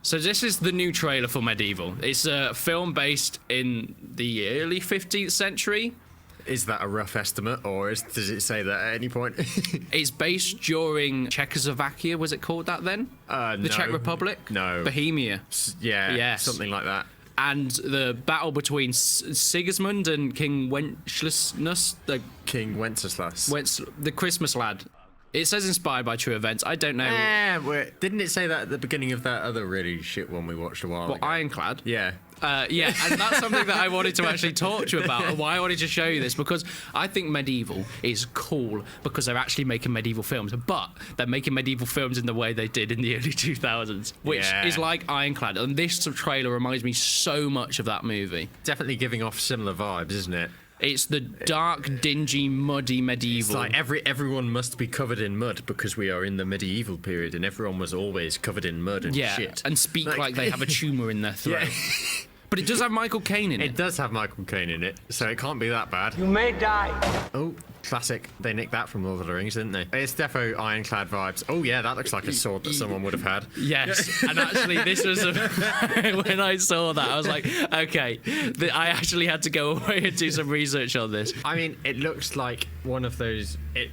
So this is the new trailer for Medieval. It's a film based in the early 15th century. Is that a rough estimate, or does it say that at any point? It's based during Czechoslovakia. Was it called that then? The Czech Republic? No. Bohemia. Yeah, something like that. And the battle between Sigismund and King Wenceslas, King Wenceslas. the Christmas lad. It says inspired by true events. I don't know. Didn't it say that at the beginning of that other really shit one we watched a while ago? Ironclad? Yeah. Yeah, and that's something that I wanted to actually talk to you about, and why I wanted to show you this, because I think Medieval is cool because they're actually making medieval films, but they're making medieval films in the way they did in the early 2000s, which is like Ironclad, and this trailer reminds me so much of that movie. Definitely giving off similar vibes, isn't it? It's the dark, dingy, muddy medieval. It's like everyone must be covered in mud because we are in the medieval period, and everyone was always covered in mud and shit. And speak like they have a tumour in their throat. Yeah. But it does have Michael Caine in it. It does have Michael Caine in it, so it can't be that bad. You may die. Oh, classic. They nicked that from Lord of the Rings, didn't they? It's defo Ironclad vibes. Oh yeah, that looks like a sword that someone would have had. Yes, and actually this was when I saw that, I was like, okay, I actually had to go away and do some research on this. I mean, it looks like one of those... it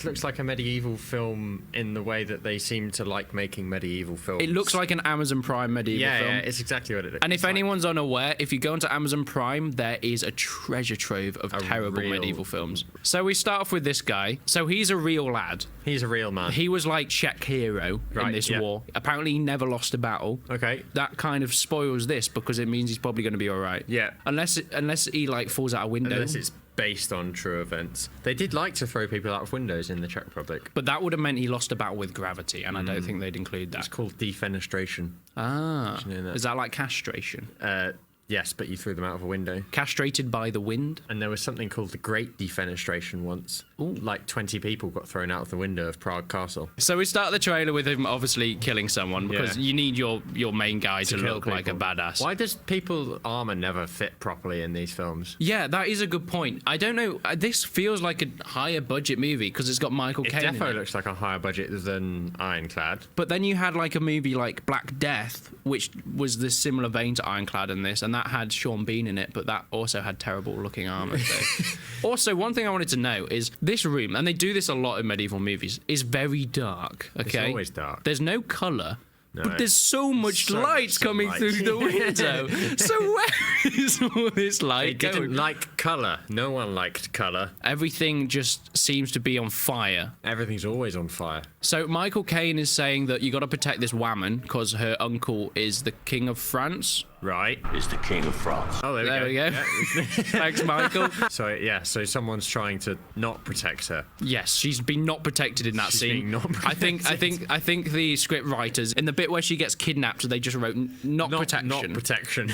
looks like a medieval film in the way that they seem to like making medieval films. It looks like an Amazon Prime medieval film. Yeah, it's exactly what it looks like. And if anyone's unaware, if you go onto Amazon Prime, there is a treasure trove of terrible medieval films. So we start off with this guy. So he's a real lad. He's a real man. He was like Czech hero in this war. Apparently he never lost a battle. Okay. That kind of spoils this because it means he's probably going to be all right. Yeah. Unless he like falls out a window. Unless it's based on true events. They did like to throw people out of windows in the Czech Republic. But that would have meant he lost a battle with gravity, and I don't think they'd include that. It's called defenestration. Ah. Is that like castration? Yes, but you threw them out of a window. Castrated by the wind? And there was something called the Great Defenestration once. Ooh. Like 20 people got thrown out of the window of Prague Castle. So we start the trailer with him obviously killing someone because you need your main guy to look like a badass. Why does people's armor never fit properly in these films? Yeah, that is a good point. I don't know. This feels like a higher budget movie because it's got Michael Caine in it. It definitely looks like a higher budget than Ironclad. But then you had like a movie like Black Death, which was the similar vein to Ironclad in this, and that had Sean Bean in it, but that also had terrible looking armor. So. Also, one thing I wanted to know is this room, and they do this a lot in medieval movies, is very dark. Okay, it's always dark. There's no color. No. But there's so much light coming through the window. So where is all this light going? They didn't like colour. No one liked colour. Everything just seems to be on fire. Everything's always on fire. So Michael Caine is saying that you got to protect this woman because her uncle is the King of France. Right. Is the King of France. Oh, there we go. Yeah. Thanks, Michael. So someone's trying to not protect her. Yes, she's been not protected in that scene. Being not protected. I think the script writers in the bit where she gets kidnapped, they just wrote not protection. Not protection.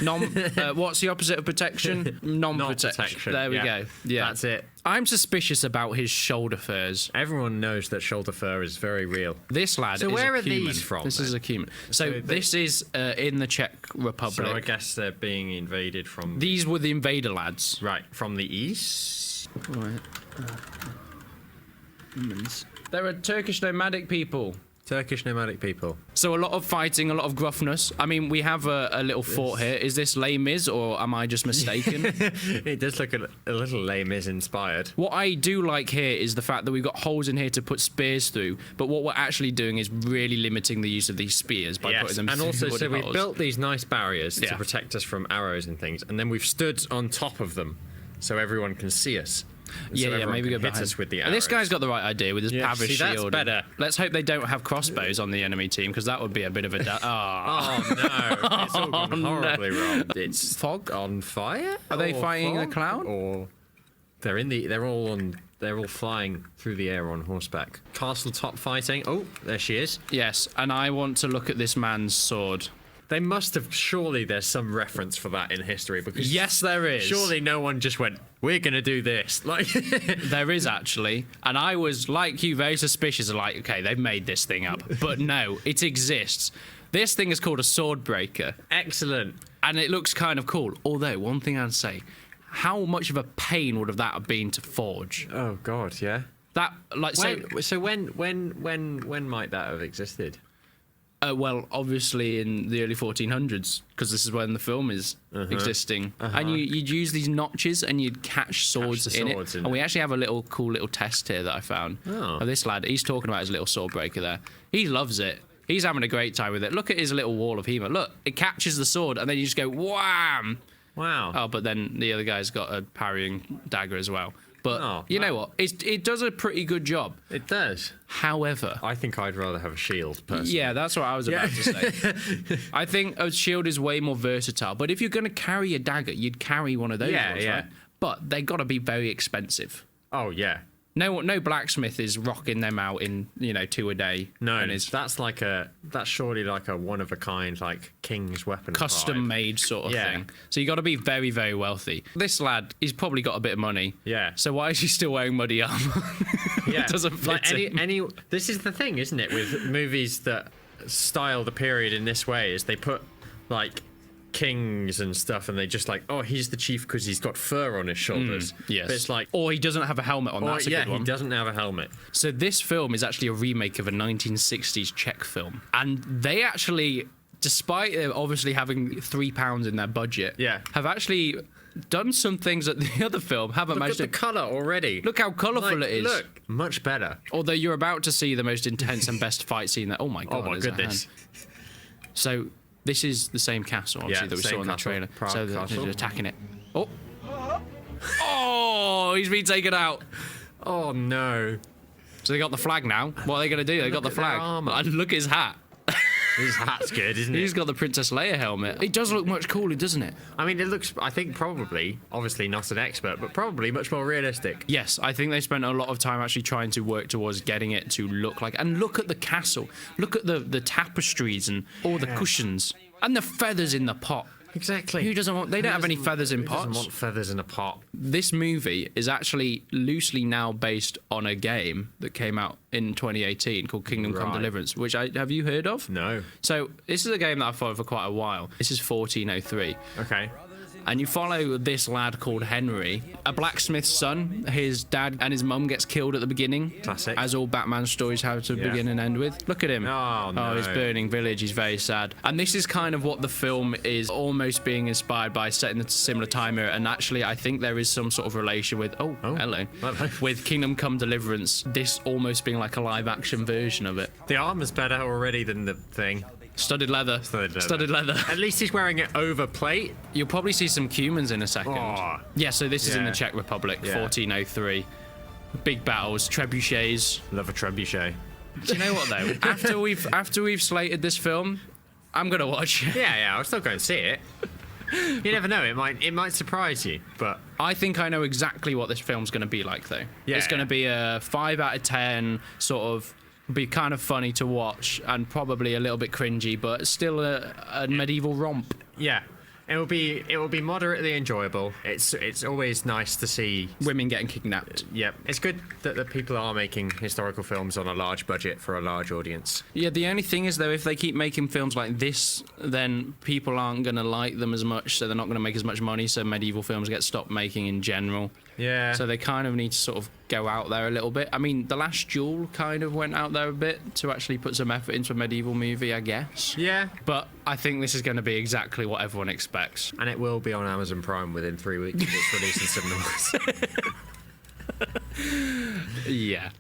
What's the opposite of protection? Non-protection. There we go. Yeah, that's it. I'm suspicious about his shoulder furs. Everyone knows that shoulder fur is very real. This lad so is where a are Cuman. These from? This is a Cuman. So this is in the Czech Republic. So I guess they're being invaded from... These were the invader lads. Right, from the east? Right. There are Turkish nomadic people. Turkish nomadic people. So a lot of fighting, a lot of gruffness. I mean, we have a little fort here. Is this Les Mis or am I just mistaken? It does look a little Les Mis inspired. What I do like here is the fact that we've got holes in here to put spears through, but what we're actually doing is really limiting the use of these spears by putting them through. And also, so holes. we've built these nice barriers to protect us from arrows and things, and then we've stood on top of them so everyone can see us. Yeah, maybe go behind. Us with the arrows. And this guy's got the right idea with his Pavis shield. That's better. Let's hope they don't have crossbows on the enemy team, because that would be a bit of a... Oh, no. It's all gone horribly wrong. It's fog on fire? Are they fighting a cloud? Or they're all flying through the air on horseback. Castle top fighting. Oh, there she is. Yes, and I want to look at this man's sword. They must have, surely there's some reference for that in history, because yes, there is. Surely no one just went, we're going to do this. Like there is actually, and I was, like you, very suspicious of like, okay, they've made this thing up. But no, it exists. This thing is called a sword breaker. Excellent. And it looks kind of cool. Although, one thing I'd say, how much of a pain would that have been to forge? Oh, God, yeah. That, like, so when might that have existed? Well, obviously in the early 1400s, because this is when the film is existing. And you'd use these notches and you'd catch swords, in it. And we actually have a cool little test here that I found. Of this lad, he's talking about his little sword breaker there. He loves it. He's having a great time with it. Look at his little wall of HEMA. Look, it catches the sword and then you just go, wham! Wow. Oh, but then the other guy's got a parrying dagger as well. But you know what? It does a pretty good job. It does. However, I think I'd rather have a shield, personally. yeah, that's what I was about to say. I think a shield is way more versatile. But if you're going to carry a dagger, you'd carry one of those ones, right? But they got to be very expensive. Oh, yeah. No blacksmith is rocking them out in 2 a day. No, that's surely like a one of a kind, like king's weapon, custom made sort of thing. So you got to be very, very wealthy. This lad, he's probably got a bit of money. Yeah. So why is he still wearing muddy armor? Yeah, it doesn't fit him. This is the thing, isn't it, with movies that style the period in this way? Is they put like kings and stuff, and they just like, oh, he's the chief because he's got fur on his shoulders. Yes. But it's like, or he doesn't have a helmet on. That's a good one. he doesn't have a helmet. So this film is actually a remake of a 1960s Czech film, and they actually, despite obviously having £3 in their budget, have actually done some things that the other film haven't managed to. Look at the colour already. Look how colourful it is. Look, much better. Although you're about to see the most intense and best fight scene that. Oh my god! Oh my goodness. So. This is the same castle, obviously, that we saw in that trailer. So they're attacking it. Oh! Oh! He's been taken out. Oh, no. So they got the flag now. What are they going to do? They got the flag. And look at his hat. His hat's good, isn't it? He's got the Princess Leia helmet. It does look much cooler, doesn't it? I mean, it looks, I think, probably, obviously not an expert, but probably much more realistic. Yes, I think they spent a lot of time actually trying to work towards getting it to look like... And look at the castle. Look at the tapestries and all the cushions. And the feathers in the pot. Exactly. Who doesn't want... They don't have any feathers in pots. Who doesn't want feathers in a pot? This movie is actually loosely now based on a game that came out in 2018 called Kingdom Come Deliverance, which have you heard of? No. So this is a game that I've followed for quite a while. This is 1403. Okay. And you follow this lad called Henry, a blacksmith's son. His dad and his mum gets killed at the beginning. Classic. As all Batman stories have to begin and end with. Look at him. Oh, no. Oh, his burning village. He's very sad. And this is kind of what the film is almost being inspired by, set in a similar time era. And actually, I think there is some sort of relation with... Oh, hello. With Kingdom Come Deliverance, this almost being like a live-action version of it. The armor's better already than the thing. Studded leather. Studded leather. At least he's wearing it over plate. You'll probably see some Cumans in a second. Oh. Yeah, so this is in the Czech Republic, 1403. Big battles, trebuchets. Love a trebuchet. Do you know what though? after we've slated this film, I'm gonna watch it. Yeah, I'll still go and see it. You never know, it might surprise you, but I think I know exactly what this film's gonna be like though. Yeah. It's gonna be a 5 out of 10 sort of. Be kind of funny to watch and probably a little bit cringy, but still a medieval romp. Yeah, it will be moderately enjoyable. It's always nice to see women getting kidnapped. Yep, it's good that the people are making historical films on a large budget for a large audience. Yeah, the only thing is though, if they keep making films like this, then people aren't gonna like them as much, so they're not gonna make as much money. So medieval films get stopped making in general. Yeah. So they kind of need to sort of go out there a little bit. I mean, The Last Duel kind of went out there a bit to actually put some effort into a medieval movie, I guess. Yeah. But I think this is going to be exactly what everyone expects. And it will be on Amazon Prime within 3 weeks of its release in cinemas. Yeah.